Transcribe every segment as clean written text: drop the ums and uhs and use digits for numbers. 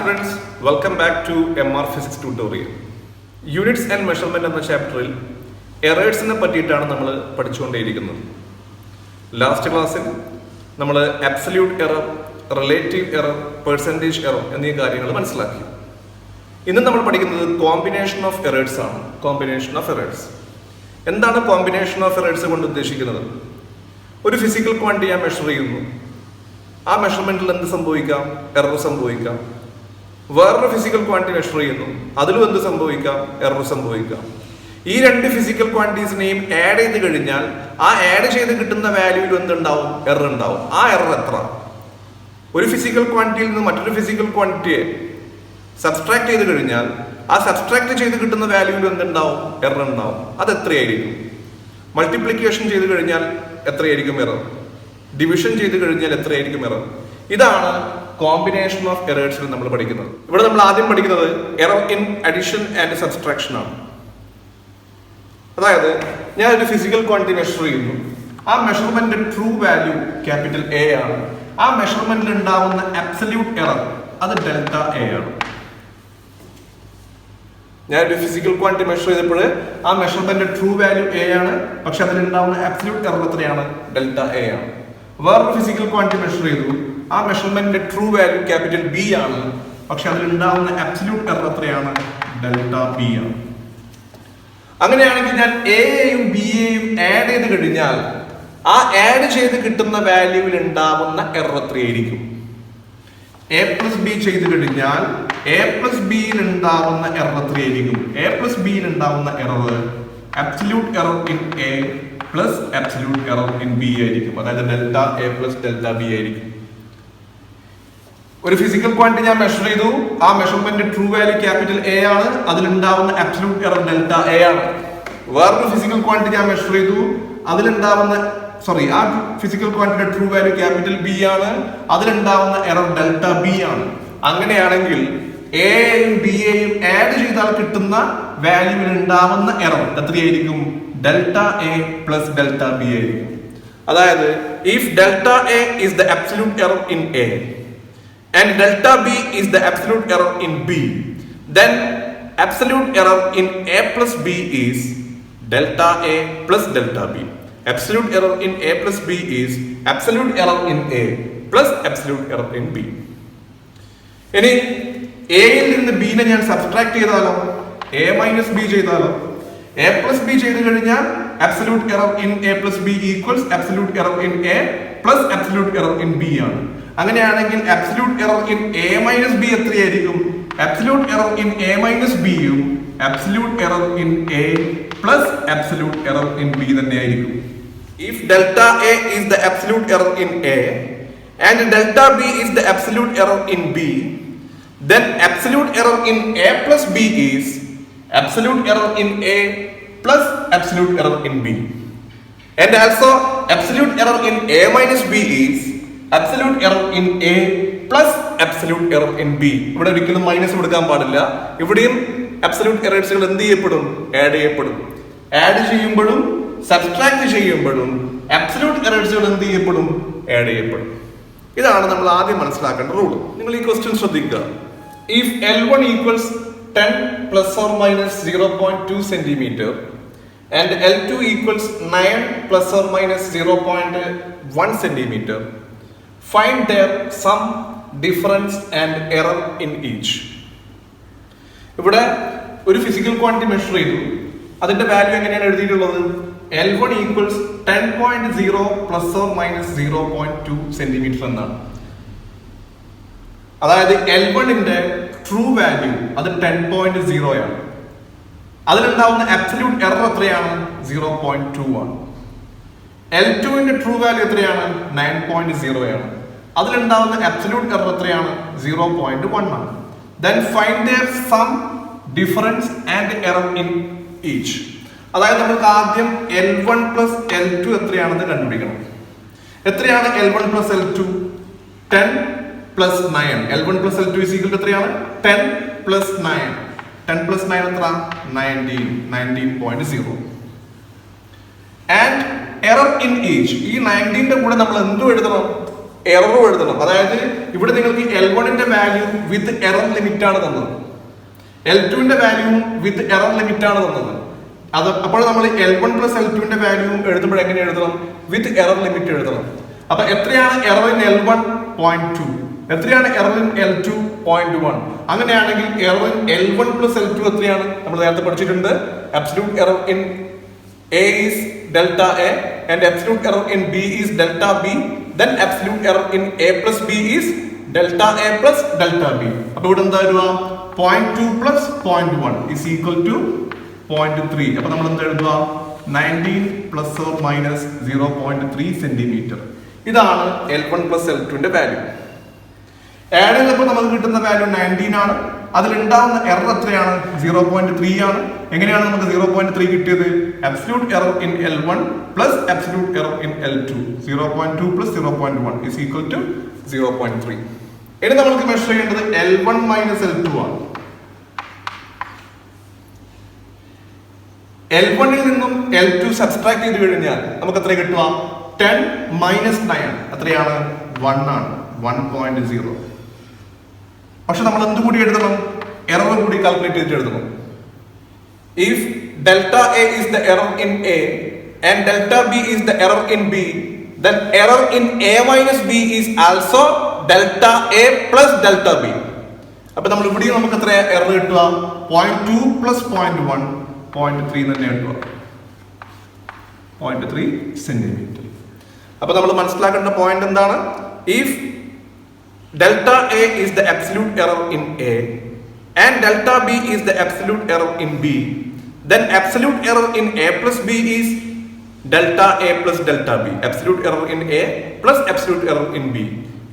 Students, welcome back to MR physics tutorial. Units and measurement എന്ന ചാപ്റ്ററിൽ എറേഴ്സിനെ പറ്റിയിട്ടാണ് നമ്മൾ പഠിച്ചുകൊണ്ടേയിരിക്കുന്നത്. ലാസ്റ്റ് ക്ലാസ്സിൽ നമ്മൾ absolute error, relative error, percentage error എന്നീ കാര്യങ്ങൾ മനസ്സിലാക്കി. ഇന്ന് നമ്മൾ പഠിക്കുന്നത് കോമ്പിനേഷൻ ഓഫ് എറേഴ്സ് ആണ്. കോമ്പിനേഷൻ ഓഫ് എറേഴ്സ് എന്താണ്? കോമ്പിനേഷൻ ഓഫ് എറേഴ്സ് കൊണ്ട് ഉദ്ദേശിക്കുന്നത്, ഒരു ഫിസിക്കൽ ക്വാണ്ടിറ്റി ഞാൻ മെഷർ ചെയ്യുന്നു. ആ മെഷർമെന്റിൽ എന്ത് സംഭവിക്കാം? എറർ സംഭവിക്കാം. വേറൊരു ഫിസിക്കൽ ക്വാണ്ടിറ്റി മെഷർ ചെയ്യുന്നു, അതിലും എന്ത് സംഭവിക്കാം? എറർ സംഭവിക്കാം. ഈ രണ്ട് ഫിസിക്കൽ ക്വാണ്ടിറ്റീസിനെയും ആഡ് ചെയ്ത് കഴിഞ്ഞാൽ ആ ആഡ് ചെയ്ത് കിട്ടുന്ന വാല്യൂവിൽ എന്തുണ്ടാവും? എറർ ഉണ്ടാവും. ആ എറർ എത്ര? ഒരു ഫിസിക്കൽ ക്വാണ്ടിറ്റിയിൽ നിന്ന് മറ്റൊരു ഫിസിക്കൽ ക്വാണ്ടിറ്റിയെ സബ്സ്ട്രാക്ട് ചെയ്ത് കഴിഞ്ഞാൽ ആ സബ്സ്ട്രാക്ട് ചെയ്ത് കിട്ടുന്ന വാല്യൂവിൽ എന്തുണ്ടാവും? എറർ ഉണ്ടാവും. അത് എത്രയായിരിക്കും? മൾട്ടിപ്ലിക്കേഷൻ ചെയ്ത് കഴിഞ്ഞാൽ എത്രയായിരിക്കും എറർ? ഡിവിഷൻ ചെയ്ത് കഴിഞ്ഞാൽ എത്രയായിരിക്കും എറർ? ഇതാണ് കോമ്പിനേഷൻ ഓഫ് എറേഴ്സിൽ നമ്മൾ പഠിക്കുന്നത്. ഇവിടെ നമ്മൾ ആദ്യം പഠിക്കുന്നത് error in addition and subtraction ആണ്. അതായത് ഞാൻ ഒരു ഫിസിക്കൽ ക്വാണ്ടിറ്റി മെഷർ ചെയ്യുന്നു. ആ measurement true value capital A ആണ്. ആ മെഷർമെന്റിൽ ഉണ്ടാവുന്ന അബ്സല്യൂട്ട് എറർ അത് ഡെൽറ്റ എ ആണ്. ഞാൻ ഒരു ഫിസിക്കൽ ക്വാണ്ടിറ്റി മെഷർ ചെയ്തപ്പോൾ ആ മെഷർമെന്റ് ട്രൂ വാല്യൂ എ ആണ്, പക്ഷെ അതിലുണ്ടാവുന്ന അബ്സല്യൂട്ട് എറർ എത്രയാണ്? ഡെൽറ്റ എ ആണ്. വേറൊരു ഫിസിക്കൽ ക്വാണ്ടിറ്റി മെഷർ ചെയ്തു. ആ മെഷർമെന്റിന്റെ ട്രൂ വാല്യൂ ക്യാപിറ്റൽ ബി ആണ്, പക്ഷെ അതിലുണ്ടാവുന്ന അബ്സല്യൂട്ട് എറർ എത്രയാണ്? ഡെൽറ്റ ബി ആണ്. അങ്ങനെയാണെങ്കിൽ ഞാൻ എയും ബിയെയും ആഡ് ചെയ്ത് കഴിഞ്ഞാൽ ആ ആഡ് ചെയ്ത് കിട്ടുന്ന വാല്യൂവിൽ ഉണ്ടാവുന്ന എറർ എത്രയായിരിക്കും? എ പ്ലസ് ബി ചെയ്ത് കഴിഞ്ഞാൽ എ പ്ലസ് ബിയിൽ ഉണ്ടാവുന്ന എറർ എത്രയായിരിക്കും? എ പ്ലസ് ബിയിൽ ഉണ്ടാവുന്ന error absolute error in A plus absolute error in B ആയിരിക്കും. അതായത് delta A plus delta B ആയിരിക്കും. ഒരു ഫിസിക്കൽ ക്വാണ്ടിറ്റി ഞാൻ മെഷർ ചെയ്തു. ആ measurement true value capital A ആണ്, അതിലുണ്ടാവുന്ന അബ്സല്യൂട്ട് എറർ ഡെൽറ്റ എ ആണ്. വേറൊരു ഫിസിക്കൽ ക്വാണ്ടിറ്റി ഞാൻ മെഷർ ചെയ്തു. അതിലുണ്ടാവുന്ന ആ ഫിസിക്കൽ ക്വാണ്ടിറ്റിയുടെ ട്രൂ വാല്യൂ ക്യാപിറ്റൽ ബി ആണ്, അതിലുണ്ടാവുന്ന എറർ ഡെൽറ്റ ബി ആണ്. അങ്ങനെയാണെങ്കിൽ എയും ബിയെയും ആഡ് ചെയ്താൽ കിട്ടുന്ന വാല്യൂവിൽ ഉണ്ടാവുന്ന എറർ എത്രയായിരിക്കും? Delta A plus delta B ആയിരിക്കും. അതായത് if delta A is the absolute error in A and delta b is the absolute error in B, then absolute error in A plus B is delta A plus delta B. Absolute error in A plus B is absolute error in A plus absolute error in B. ഇനി എയിൽ നിന്ന് ബിനെ ഞാൻ subtract ചെയ്താലോ? A minus B ചെയ്താലോ? A plus B ചെയ്ത് കഴിഞ്ഞാൽ absolute error in A plus B equals absolute error in A plus absolute error in B ആണ്. അങ്ങനെയാണെങ്കിൽ absolute error in A minus B എത്രയായിരിക്കും? Absolute error in A minus ബിയും absolute error in A plus absolute error in B തന്നെയായിരിക്കും. If delta A is the absolute error in A and delta B is the absolute error in B, then absolute error in A plus B is absolute error in A plus absolute error in B, and also absolute error in A minus B is absolute error in A plus absolute error in B. ഇവിടെ ഒരിക്കലും minus കൊടുക്കാൻ പാടില്ല. ഇവിടെയും absolute എറേഴ്സുകൾ എന്ത് ചെയ്യപ്പെടും? Add ചെയ്യപ്പെടും. Add ചെയ്യുമ്പോഴും subtract ചെയ്യുമ്പോഴും അബ്സല്യൂട്ട് എറേഴ്സുകൾ എന്ത് ചെയ്യപ്പെടും? ആഡ് ചെയ്യപ്പെടും. ഇതാണ് നമ്മൾ ആദ്യം മനസ്സിലാക്കേണ്ട റൂൾ. നിങ്ങൾ ഈ ക്വസ്റ്റ്യൻ ശ്രദ്ധിക്കുക. If L1 equals 10 plus or minus 0.2 centimeter and L2 equals 9 plus or minus 0.1 centimeter, find their sum, difference and error in each. ഇവിടെ ഒരു ഫിസിക്കൽ ക്വാണ്ടിറ്റി മെഷർ ചെയ്തു. അതിന്റെ വാല്യൂ എങ്ങനെയാണ് എഴുതിയിട്ടുള്ളത്? L1 equals 10.0 plus or minus 0.2 centimeter എന്നാണ്. അതായത് L1ന്റെ true value അത് 10.0 ആണ്. അതിലുണ്ടാവുന്ന അബ്സല്യൂട്ട് എറർ എത്രയാണ്? 0.2 ആണ്. L2ന്റെ ട്രൂ വാല്യൂ എത്രയാണ്? 9.0 ആണ്. അതിലുണ്ടാവുന്ന അബ്സല്യൂട്ട് എറർ എത്രയാണ്? 0.1 ആണ്. Then find their sum, difference and error in each. അതായത് നമുക്ക് ആദ്യം L1 plus L2 എത്രയാണെന്ന് കണ്ടുപിടിക്കണം. എത്രയാണ് L1 plus L2? 10 plus 9. L1 plus L2 is equal to എത്രയാണ്? 10 plus 9. 10 plus 9 എത്ര? 19.0. And error in each. ഈ 19ന്റെ കൂടെ നമ്മൾ എന്തും എഴുതണം? എററും എഴുതണം. അതായത് ഇവിടെ നിങ്ങൾക്ക് L1 വാല്യൂ വിത്ത് എറർ ലിമിറ്റ് ആണ് തന്നത്, L2 വാല്യൂ വിത്ത് എറർ ലിമിറ്റ് ആണ് തന്നത്. അപ്പോൾ നമ്മൾ L1 പ്ലസ് L2 വാല്യൂ എഴുതുമ്പോൾ എങ്ങനെ എഴുതണം? വിത്ത് എറർ ലിമിറ്റ് എഴുതണം. അപ്പൊ എത്രയാണ് എറർ ഇൻ L1? 0.2. എത്രയാണ് എറർ ഇൻ L2? 0.1. അങ്ങനെയാണെങ്കിൽ error in L1 plus L2 എത്രയാണ്? നമ്മൾ നേരത്തെ പഠിച്ചിട്ടുണ്ട്. Absolute error in A is delta A and absolute error in B is delta B. Then absolute error in A plus B is delta A plus delta B. അപ്പോൾ ഇവിടെ എന്താ വരിക? 0.2 plus 0.1 is equal to 0.3. അപ്പോൾ നമ്മൾ എന്താ എഴുതുക? 19 plus or minus 0.3 centimetre. ഇതാണ് L1 plus L2 value. Add ചെയ്തപ്പോൾ നമുക്ക് കിട്ടുന്ന വാല്യൂ 19 ആണ്. അതിലുണ്ടാവുന്ന എറർ എത്രയാണ്? 0.3 ആണ്. എങ്ങനെയാണ് നമുക്ക് 0.3 കിട്ടിയത്? Absolute error in L1 plus absolute error in L2. 0.2 plus 0.1 is equal to 0.3. ഇനി നമുക്ക് മെഷർ ചെയ്യേണ്ടത് L1 മൈനസ് L2 ആണ്. L1 ൽ നിന്നും L2 സബ്സ്ട്രാക്ട് ചെയ്ത് കഴിഞ്ഞാൽ നമുക്ക് എത്ര കിട്ടുക? 10 മൈനസ് 9 എത്രയാണ്? 1 ആണ്. 1.0. പക്ഷെ നമ്മൾ എന്ത് കൂടി എഴുതണം? എറർ കൂടി കാൽക്കുലേറ്റ് ചെയ്തിട്ട് എഴുതണം. If delta A is the error in A and delta B is the error in B, then error in A minus B is also delta A plus delta B. അപ്പോൾ നമ്മൾ ഇവിടെ നമുക്ക് എത്ര error കിട്ടുക? 0.2 plus 0.1 0.3 തന്നെ കിട്ടുക. 0.3 centimetre. അപ്പോൾ നമ്മൾ മനസ്സിലാക്കേണ്ട പോയിന്റ് എന്താണ്? If delta A is the absolute error in A and delta B is the absolute error in B, then absolute error in A plus B is delta A plus delta B. Absolute error in A plus absolute error in B.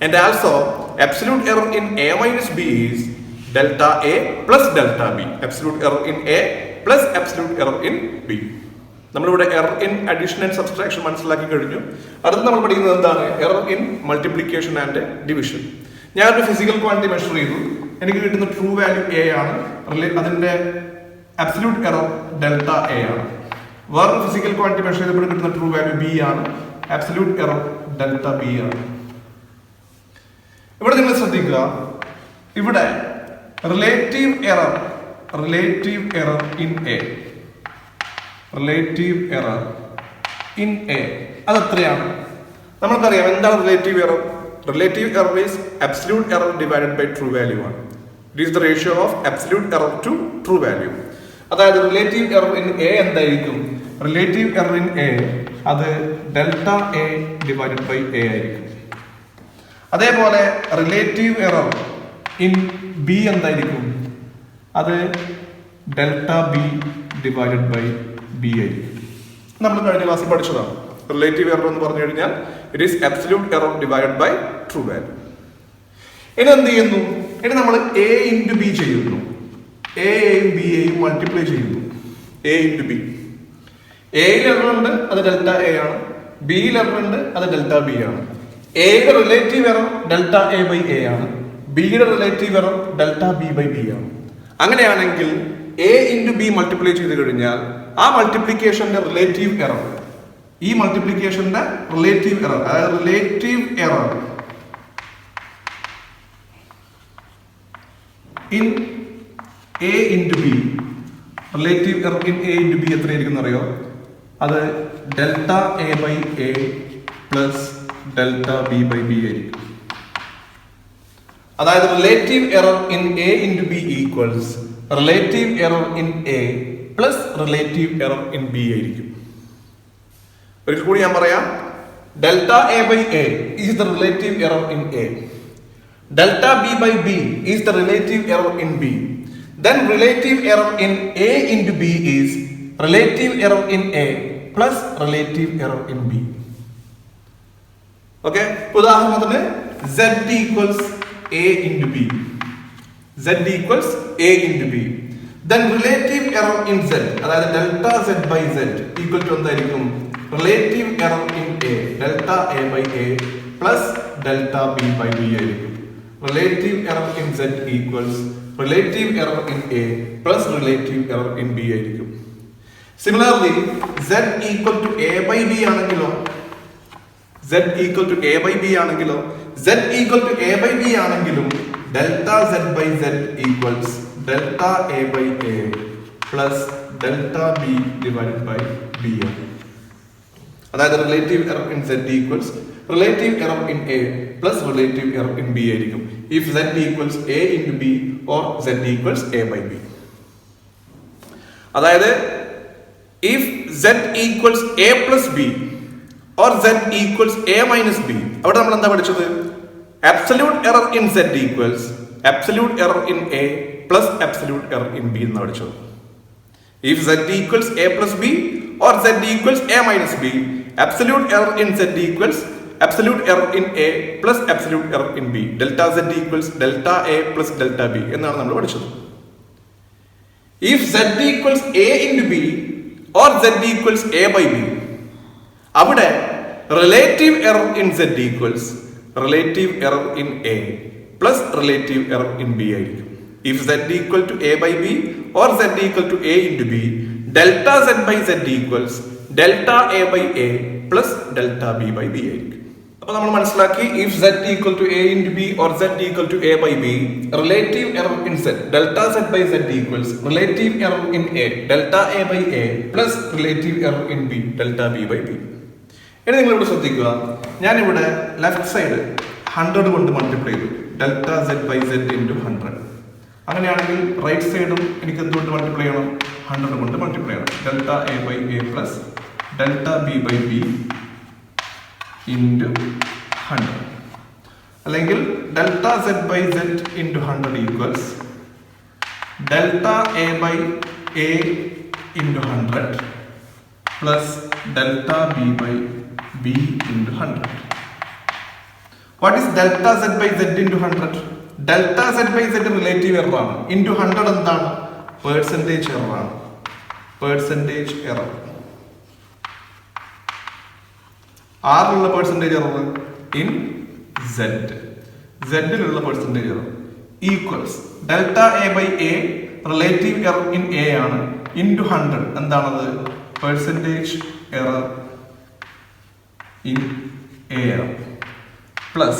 And also absolute error in A minus B is delta A plus delta B. Absolute error in A plus absolute error in B. നമ്മളിവിടെ error in addition and subtraction മനസ്സിലാക്കി കഴിഞ്ഞു. അടുത്ത് നമ്മൾ പഠിക്കുന്നത് എന്താണ്? Error in multiplication and division. ഞാനൊരു physical quantity measure ചെയ്തു. എനിക്ക് കിട്ടുന്ന ട്രൂ വാല്യൂ A ആണ്. അതിന്റെ അബ്സല്യൂട്ട് എറർ ഡെൽറ്റ A ആണ്. വേറൊരു ഫിസിക്കൽ ക്വാണ്ടിറ്റി മെഷർ ചെയ്തപ്പോൾ കിട്ടുന്ന ട്രൂ വാല്യൂ B ആണ്. അബ്സല്യൂട്ട് എറർ ഡെൽറ്റ B ആണ്. ഇവിടെ നിങ്ങൾ ശ്രദ്ധിക്കുക, ഇവിടെ relative error in A, relative error in A അതെത്രയാണ്? നമുക്കറിയാം എന്താണ് relative error. Relative error is absolute error divided by true value ആണ്. It is the ratio of absolute error to true value. അതായത് relative error in A എന്തായിരിക്കും? Relative error in A അത് delta A divided by A ആയിരിക്കും. അതേപോലെ relative error in B എന്തായിരിക്കും? അത് delta B divided by B ആയിരിക്കും. നമ്മൾ കഴിഞ്ഞ ക്ലാസ്സിൽ പഠിച്ചതാണ്. റിലേറ്റീവ് എറർ എന്ന് പറഞ്ഞു കഴിഞ്ഞാൽ it is absolute error divided by true value. ഇനി എന്ത് ചെയ്യുന്നു? ഇനി നമ്മൾ A ഇൻറ്റു B ചെയ്യുന്നു. എയും B യെയും മൾട്ടിപ്ലൈ ചെയ്യുന്നു. A into B. എയിൽ എറർ ഉണ്ട്, അത് ഡെൽറ്റ A ആണ്. ബിയിൽ എറർ ഉണ്ട്, അത് ഡെൽറ്റ B ആണ്. എയുടെ relative error delta A by A ആണ്. ബിയുടെ relative error delta B by B ആണ്. അങ്ങനെയാണെങ്കിൽ A ഇൻറ്റു B മൾട്ടിപ്ലൈ ചെയ്ത് കഴിഞ്ഞാൽ ആ മൾട്ടിപ്ലിക്കേഷന്റെ റിലേറ്റീവ് എറർ, ഈ മൾട്ടിപ്ലിക്കേഷന്റെ റിലേറ്റീവ് എറർ, അതായത് relative error in A into B, relative error in A into B എത്രയായിരിക്കും അറിയോ? അത് delta A by A plus delta B by B ആയിരിക്കും. അതായത് relative error in A into B equals relative error in A plus relative error in B ആയിരിക്കും. ഒരിക്കൽ കൂടി ഞാൻ പറയാം. Delta A by A is the relative error in A. Delta B by B is the relative error in B. Then relative error in A into B is relative error in A plus relative error in B. Okay? ഉദാഹരണത്തിന് Z equals A into B. Z equals A into B. Then relative error in Z, അതായത് delta Z by Z equal to എന്തായിരിക്കും? Relative error in A, delta A by A plus delta B by B ആയിരിക്കും. Relative error in Z equals relative error in A plus relative error in B ആയിരിക്കും. Similarly, Z equal to A by B ആണെങ്കിലോ z equal to a by b ആണെങ്കിലോ z equal to a by b ആണെങ്കിലും delta z by z equals delta a by a plus delta b divide by b ആണ്. അതായത് relative error in z equals relative error in a plus relative error in b ആയിരിക്കും if z equals a into b or z equals a by b. അതായത് if z equals a plus b or z equals a minus b, അവിടെ നമ്മൾ എന്താ പഠിച്ചത്? absolute error in z equals absolute error in a plus absolute error in b എന്ന് പഠിച്ചത്. if z equals a plus b or z equals a minus b, absolute error in z equals absolute error in a plus absolute error in b, delta z equals delta a plus delta b എന്നാണ് നമ്മൾ പഠിച്ചത്. if z equals a into b or z equals a by b, അവിടെ relative error in z equals relative error in a plus relative error in b ആയിരിക്കും. If z equal to a by b or z equal to a into b, delta z by z equals delta a by a plus delta b by b ആയിരിക്കും. അപ്പൊ നമ്മൾ മനസ്സിലാക്കി if z equal to a into b or z equal to a by b, relative error in z delta z by z equals relative error in a delta a by a plus relative error in b delta b by b. ഇനി നിങ്ങൾ ഇവിടെ ശ്രദ്ധിക്കുക, ഞാനിവിടെ left side 100 കൊണ്ട് multiply ചെയ്തു delta z by z into 100. അങ്ങനെയാണെങ്കിൽ right സൈഡും എനിക്ക് എന്തുകൊണ്ട് മൾട്ടിപ്ലൈ ചെയ്യണം? 100 കൊണ്ട് മൾട്ടിപ്ലൈ ചെയ്യണം. Delta a by a plus delta b by b into 100. അല്ലെങ്കിൽ delta z by z into 100 equals delta a by a into 100 plus delta b by b into 100. What is delta z by z into 100? Delta z by z relative error ആണ്. Into 100 എന്താണ്? Percentage error ആണ്. Percentage error. ആറിലുള്ള percentage error in z. z-ലുള്ള percentage error equals delta a by a relative error in a ആണ് into 100 എന്താണത്? Percentage error in a plus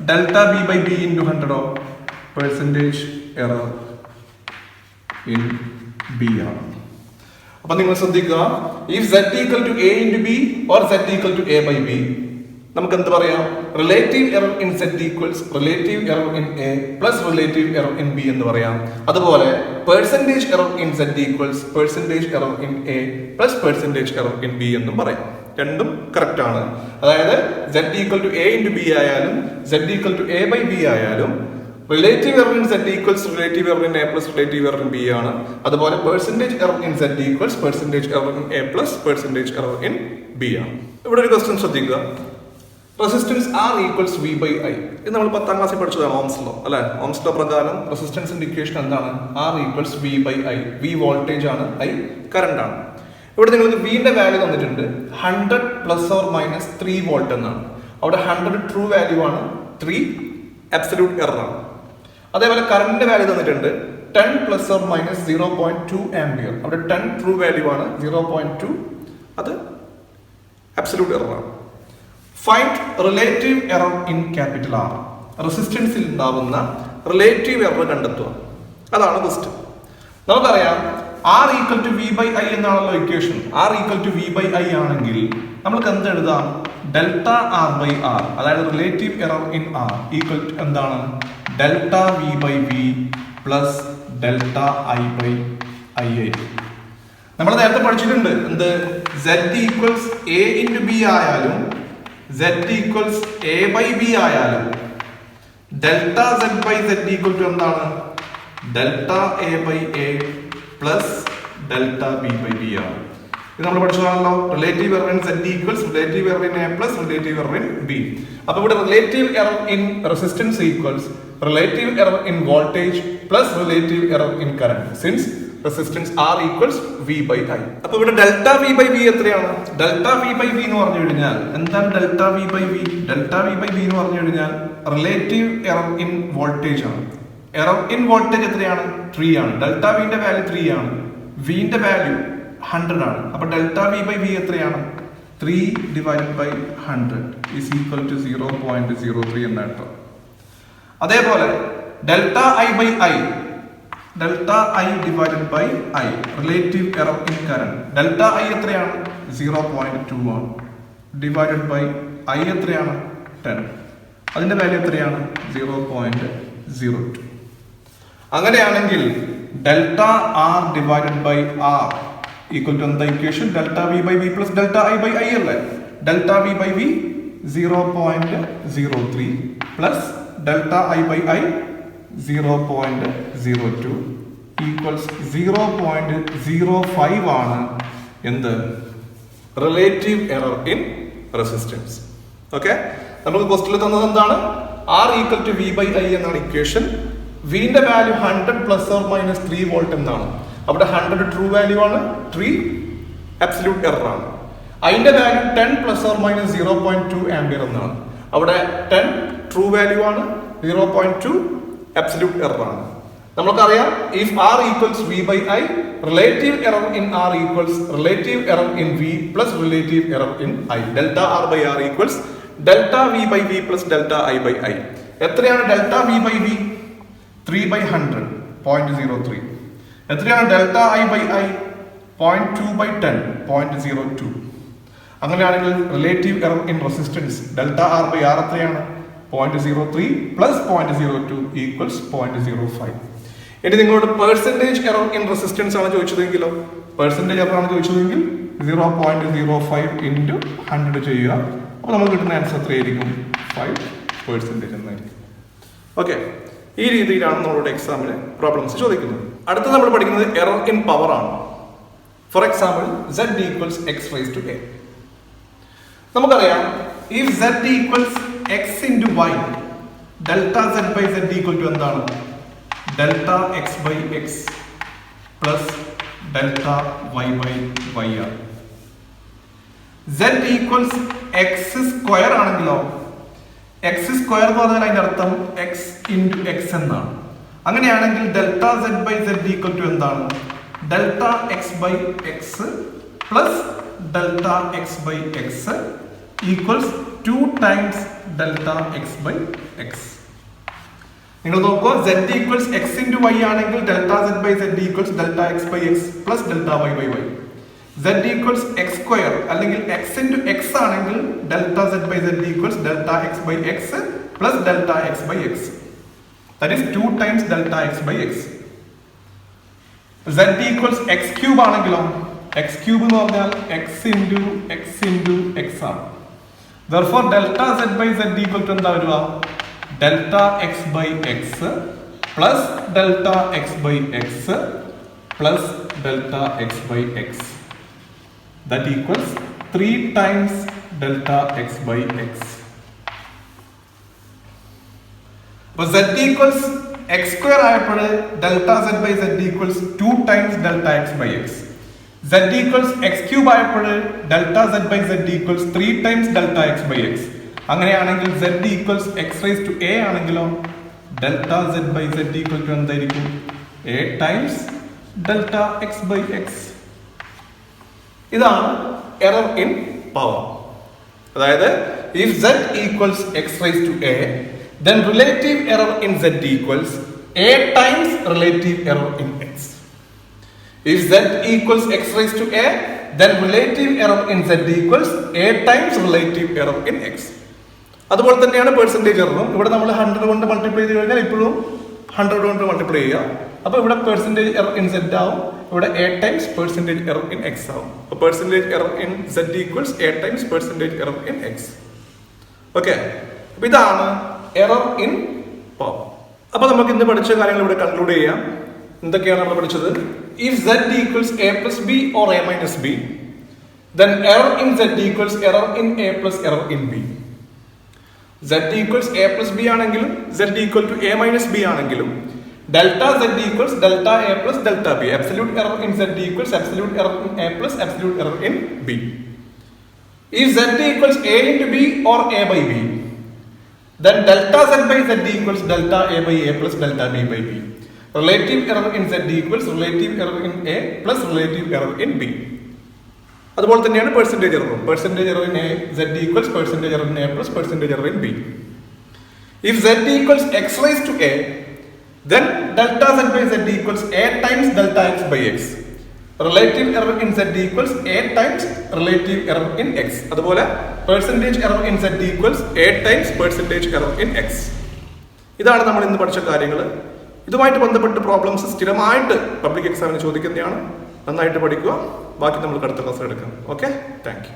delta b by b into 100 of percentage error in b ആണ്. അപ്പൊ നിങ്ങൾ ശ്രദ്ധിക്കുക, if z equal to a into b or z equal to a by b, നമുക്ക് എന്ത് പറയാം? Relative error in z equals relative error in a plus relative error in b എന്ന് പറയാം. അതുപോലെ percentage error in z equals percentage error in a plus percentage error in b എന്നും പറയാം. രണ്ടും correct ആണ്. അതായത് z equal to a into b ആയാലും z equal to a by b ആയാലും relative error in z equals relative error in a plus relative error in b ആണ്. അതുപോലെ percentage error in z equals percentage error in a plus percentage error in b ആണ്. ഇവിടെ ഒരു question ശ്രദ്ധിക്കുക, resistance R equals V by I. ഇത് നമ്മൾ 10ാം ക്ലാസ്സിൽ പഠിച്ചതാണ് ഓംസ് ലോ അല്ലെ. ഓംസ് ലോ പ്രകാരം റെസിസ്റ്റൻസിന്റെ ഇക്വേഷൻ എന്താണ്? R equals V by I. V voltage ആണ്, I കറണ്ട് ആണ്. ഇവിടെ നിങ്ങൾക്ക് വിന്റെ വാല്യൂ തന്നിട്ടുണ്ട് 100 പ്ലസ് ഓർ മൈനസ് 3 വോൾട്ട് എന്നാണ്. അവിടെ 100 ട്രൂ വാല്യൂ ആണ്, 3 അബ്സല്യൂട്ട് എറർ ആണ്. അതേപോലെ കറന്റ് വാല്യൂ തന്നിട്ടുണ്ട് 10 പ്ലസ് ഓർ മൈനസ് 0.2 ആംപിയർ. അവിടെ 10 ട്രൂ വാല്യൂ ആണ്, 0.2 അത് അബ്സല്യൂട്ട് എറർ ആണ്. Find relative error in capital R. റെസിസ്റ്റൻസിൽ ഉണ്ടാവുന്ന റിലേറ്റീവ് എറർ കണ്ടെത്തുക, അതാണ് ക്വസ്റ്റ്യൻ. നമുക്കറിയാം R equal to V by I എന്നാണല്ലോ equation. R equal to V by I ആണെങ്കിൽ നമ്മൾക്ക് എന്ത് എഴുതാം? ഡെൽറ്റ R ബൈ R, അതായത് relative error in R equal to എന്താണ്? Delta V by V plus delta I by I ആയിരിക്കും. നമ്മൾ നേരത്തെ പഠിച്ചിട്ടുണ്ട് എന്ത്? Z equals A into B ആയാലും Z equals A by B ആയാലും delta Z by Z equal to എന്താണ്? Delta A by A plus delta B by B ആണ്. ഇത് നമ്മൾ പഠിച്ചതാണല്ലോ. Relative error in Z equals relative error in A plus relative error in B. അപ്പൊ ഇവിടെ relative error in resistance equals relative error in voltage plus relative error in current since resistance R equals V by I. അപ്പൊ ഇവിടെ delta V by B എത്രയാണ്? Delta V by B എന്ന് പറഞ്ഞു കഴിഞ്ഞാൽ എന്താണ് delta V by B? Delta V by B എന്ന് പറഞ്ഞു കഴിഞ്ഞാൽ റിലേറ്റീവ് എറർ ഇൻ വോൾട്ടേജ് ആണ്. എറർ ഇൻ വോൾട്ടേജ് എത്രയാണ്? 3 ആണ്. ഡെൽറ്റ വിന്റെ വാല്യൂ 3 ആണ്. വിന്റെ വാല്യൂ 100 ആണ്. അപ്പൊ ഡെൽറ്റ V ബൈ B എത്രയാണ്? 3 divided by 100 is equal to 0.03 എന്നാണ് കേട്ടോ. അതേപോലെ delta I by I, delta I divided by I, relative error in current. Delta I എത്രയാണ്? 0.2 ആണ്. ഡിവൈഡഡ് ബൈ ഐ എത്രയാണ്? 10. അതിന്റെ വാല്യൂ എത്രയാണ്? 0.02. അങ്ങനെയാണെങ്കിൽ delta R divided by R equal to എന്താ equation? Delta V by V plus delta I by I അല്ലേ? Delta V by V 0.03 plus delta I by I 0.02 equals 0.05 ആണ് എന്ത്? Relative error in resistance. Okay, നമുക്ക് ക്വസ്റ്റ്യനിൽ തന്നത് എന്താണ്? R equal to V by I എന്നാണ് equation. വിന്റെ value 100 plus or minus 3 volt എന്നാണ്. അവിടെ 100 ട്രൂ വാല്യൂ ആണ്, 3 അബ്സല്യൂട്ട് എറർ ആണ്. അതിന്റെ value 10 plus or minus 0.2 ampere എന്നാണ്. അവിടെ 10 ട്രൂ വാല്യൂ ആണ്, 0.2 അബ്സല്യൂട്ട് എറർ ആണ്. നമുക്കറിയാം if R equals V by I, relative error in R equals relative error in V plus relative error in I. Delta R by R equals delta V by V plus delta I by I. എത്രയാണ് delta V by V? 3/100, 0.03. എത്രയാണ് delta I by I? 0.2/10, 0.02. അങ്ങനെയാണെങ്കിൽ relative error in resistance delta R by R എത്രയാണ്? 0.03 plus 0.02 equals 0.05. ഇനി നിങ്ങളോട് percentage error in resistance ആണ് ചോദിച്ചതെങ്കിലോ? Percentage error ആണ് ചോദിച്ചതെങ്കിൽ 0.05 into 100 ചെയ്യുക. അപ്പോൾ നമുക്ക് കിട്ടുന്ന ആൻസർ എത്രയായിരിക്കും? 5% എന്നായിരിക്കും. ഓക്കെ, ഈ രീതിയിലാണ് നമ്മളോട് എക്സാമിന് പ്രോബ്ലംസ് ചോദിക്കുന്നത്. അടുത്ത നമ്മൾ പഠിക്കുന്നത് എറർ ഇൻ പവർ ആണ്. For example z equals X raise to A. നമുക്കറിയാം if z equals X into Y, delta z by z equal to എന്താണ്? Delta X by X plus delta Y by Y ആണ്. z equals X square ആണെങ്കിലോ? X square എന്ന് പറഞ്ഞാൽ അതിന്റെ അർത്ഥം X into X എന്നാണ്. അങ്ങനെയാണെങ്കിൽ delta z by z equal to എന്താണ്? Delta X by X plus delta X by X equals 2 times delta X by X. നിങ്ങൾ നോക്കുക, z equals X into Y ആണെങ്കിൽ delta z by z equals delta X by X plus delta Y by Y. z equals X square അല്ലെങ്കിൽ X into X ആണെങ്കിൽ delta z by z equals delta X by X plus delta X by X. That is 2 times delta X by X. z equals X cube ആണെങ്കിലോ? X cube എന്ന് പറഞ്ഞാൽ x into x ആണ്. Therefore delta z by z equal to എന്താ വരിക? Delta X by X plus delta X by X plus delta X by x. That equals 3 times delta x by x. അപ്പോൾ z equals x square ആയപ്പോൾ delta z by z equals 2 times delta x by x. z equals x cube ആയപ്പോൾ delta z by z equals 3 times delta x by x. അങ്ങനെയാണെങ്കിൽ z equals x raised to a ആണെങ്കിലോ delta z by z equal to എന്തായിരിക്കും? a times delta x by x. ഇതാണ് error in power. അതായത് if z equals x raised to a, then relative error in z equals a times relative error in x. If z equals x raised to a, then relative error in z equals a times relative error in x. അതുപോലെ തന്നെയാണ് percentage എററും. ഇവിടെ നമ്മൾ 100 കൊണ്ട് multiply ചെയ്ത് കഴിഞ്ഞാൽ ഇപ്പോഴും 100 കൊണ്ട് multiply ചെയ്യുക. അപ്പോൾ ഇവിടെ പെർസെന്റേജ് എറർ ഇൻ z ആവും, ഇവിടെ a times percentage error in x ആവും. അപ്പോൾ percentage error in z equals a times percentage error in x. Okay, അപ്പോൾ ഇതാണ് എറർ ഇൻ പവർ. അപ്പോൾ നമുക്ക് ഇന്ന് പഠിച്ച കാര്യങ്ങൾ ഇവിടെ കൺക്ലൂഡ് ചെയ്യാം. എന്തൊക്കെയാണ് നമ്മൾ പഠിച്ചത്? If z equals a plus b or a minus b, then error in z equals error in a plus error in b. z equals a plus b ആണെങ്കിലും z equal to a minus b ആണെങ്കിലും delta z equals delta a plus delta b. Absolute error in z equals absolute error in a plus absolute error in b. If z equals a into b or a by b, then delta z by z equals delta a by a plus delta b by b. Relative error in z equals relative error in a plus relative error in b. അതുപോലെ തന്നെയാണ് percentage എററും. Percentage error in A z equals percentage error in A plus percentage error in B. If z equals x raised to a, then delta z by z equals a times delta x by x. Relative error in z equals a times relative error in x. അതുപോലെ percentage error in z equals a times percentage error in x. ഇതാണ് നമ്മൾ ഇന്ന് പഠിച്ച കാര്യങ്ങൾ. ഇതുമായിട്ട് ബന്ധപ്പെട്ട് problems സ്ഥിരമായിട്ട് public എക്സാമിന് ചോദിക്കുന്നതാണ്. നന്നായിട്ട് പഠിക്കുക. ബാക്കി നമുക്ക് അടുത്ത ക്ലാസ്സിൽ എടുക്കാം. Okay, thank you.